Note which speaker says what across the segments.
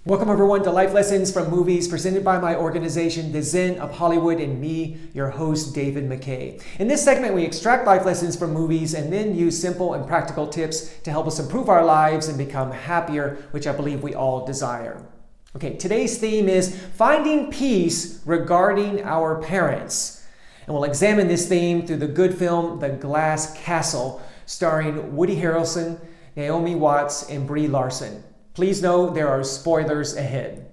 Speaker 1: Welcome everyone to Life Lessons from Movies, presented by my organization, the Zen of Hollywood, and me, your host, David MacKay. In this segment, we extract life lessons from movies and then use simple and practical tips to help us improve our lives and become happier, which I believe we all desire. Okay, today's theme is finding peace regarding our parents. And we'll examine this theme through the good film, The Glass Castle, starring Woody Harrelson, Naomi Watts, and Brie Larson. Please know there are spoilers ahead.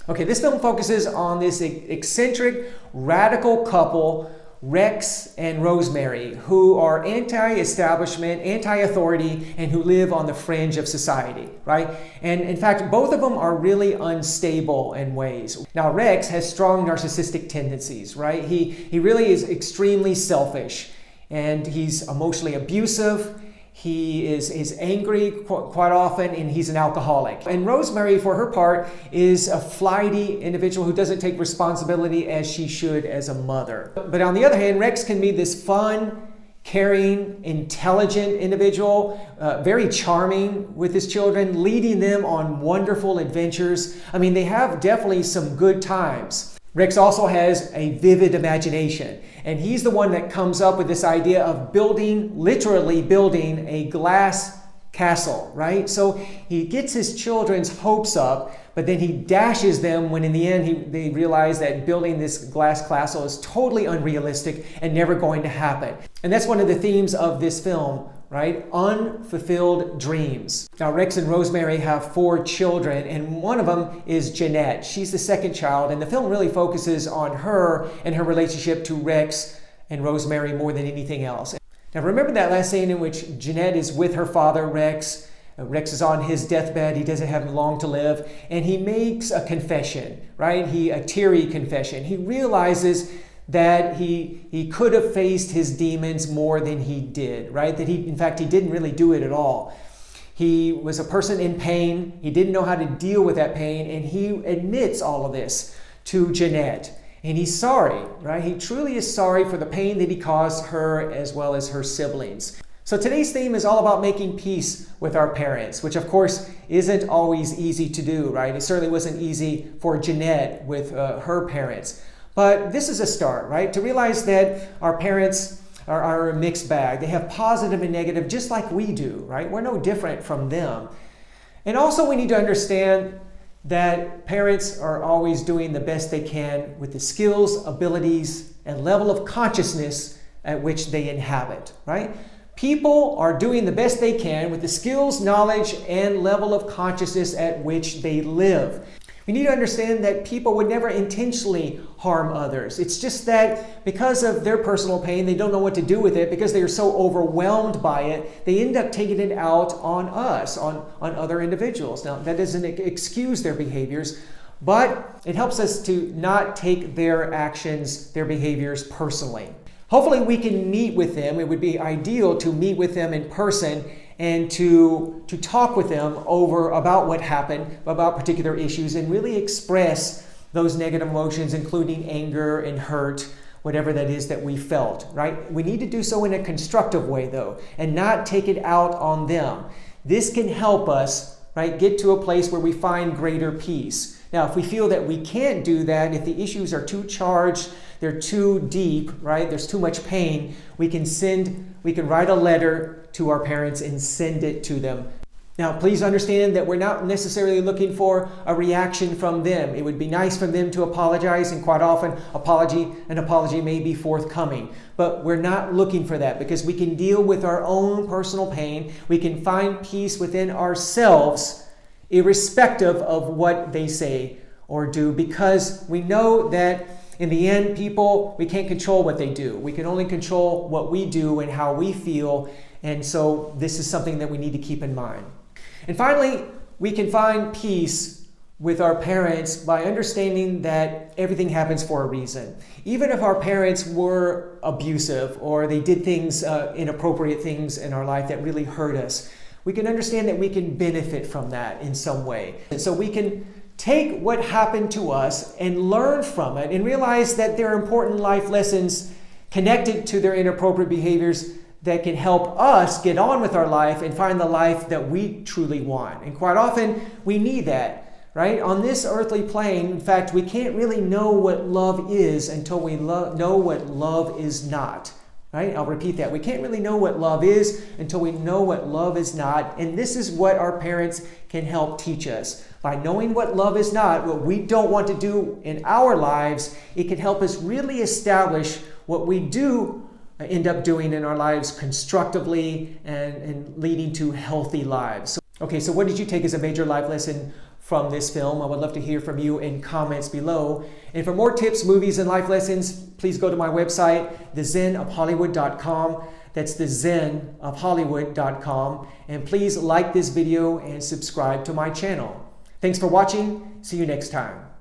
Speaker 1: Okay, this film focuses on this eccentric, radical couple, Rex and Rosemary, who are anti-establishment, anti-authority, and who live on the fringe of society, right? And in fact, both of them are really unstable in ways. Now, Rex has strong narcissistic tendencies, right? He really is extremely selfish. And he's emotionally abusive, he is angry quite often, and he's an alcoholic. And Rosemary, for her part, is a flighty individual who doesn't take responsibility as she should as a mother. But on the other hand, Rex can be this fun, caring, intelligent individual, very charming with his children, leading them on wonderful adventures. I mean, they have definitely some good times. Rex also has a vivid imagination, and he's the one that comes up with this idea of literally building a glass castle, right? So he gets his children's hopes up, but then he dashes them when in the end they realize that building this glass castle is totally unrealistic and never going to happen. And that's one of the themes of this film, right? Unfulfilled dreams. Now, Rex and Rosemary have 4 children, and one of them is Jeanette. She's the second child, and the film really focuses on her and her relationship to Rex and Rosemary more than anything else. Now, remember that last scene in which Jeanette is with her father, Rex. Rex is on his deathbed. He doesn't have long to live, and he makes a confession, right? A teary confession. He realizes that he could have faced his demons more than he did, right? That in fact, he didn't really do it at all. He was a person in pain. He didn't know how to deal with that pain, and he admits all of this to Jeanette. And he's sorry, right? He truly is sorry for the pain that he caused her as well as her siblings. So today's theme is all about making peace with our parents, which of course isn't always easy to do, right? It certainly wasn't easy for Jeanette with her parents. But this is a start, right? To realize that our parents are a mixed bag. They have positive and negative just like we do, right? We're no different from them. And also we need to understand that parents are always doing the best they can with the skills, abilities, and level of consciousness at which they inhabit, right? People are doing the best they can with the skills, knowledge, and level of consciousness at which they live. We need to understand that people would never intentionally harm others. It's just that because of their personal pain, they don't know what to do with it because they are so overwhelmed by it, they end up taking it out on us, on other individuals. Now, that doesn't excuse their behaviors, but it helps us to not take their actions, their behaviors personally. Hopefully we can meet with them. It would be ideal to meet with them in person and to talk with them about what happened, about particular issues, and really express those negative emotions, including anger and hurt, whatever that is that we felt, right? We need to do so in a constructive way, though, and not take it out on them. This can help us, right, get to a place where we find greater peace. Now, if we feel that we can't do that, if the issues are too charged, they're too deep, right? There's too much pain, we can write a letter to our parents and send it to them. Now, please understand that we're not necessarily looking for a reaction from them. It would be nice for them to apologize, and quite often an apology may be forthcoming. But we're not looking for that because we can deal with our own personal pain. We can find peace within ourselves, irrespective of what they say or do, because we know that in the end, we can't control what they do. We can only control what we do and how we feel. And so this is something that we need to keep in mind. And finally, we can find peace with our parents by understanding that everything happens for a reason. Even if our parents were abusive or they did inappropriate things in our life that really hurt us, we can understand that we can benefit from that in some way. And so we can take what happened to us and learn from it and realize that there are important life lessons connected to their inappropriate behaviors that can help us get on with our life and find the life that we truly want. And quite often, we need that, right? On this earthly plane, in fact, we can't really know what love is until we know what love is not, right? I'll repeat that. We can't really know what love is until we know what love is not. And this is what our parents can help teach us. By knowing what love is not, what we don't want to do in our lives, it can help us really establish what we do end up doing in our lives constructively and leading to healthy lives. Okay, so what did you take as a major life lesson from this film? I would love to hear from you in comments below. And for more tips, movies, and life lessons, please go to my website, thezenofhollywood.com. That's thezenofhollywood.com. And please like this video and subscribe to my channel. Thanks for watching. See you next time.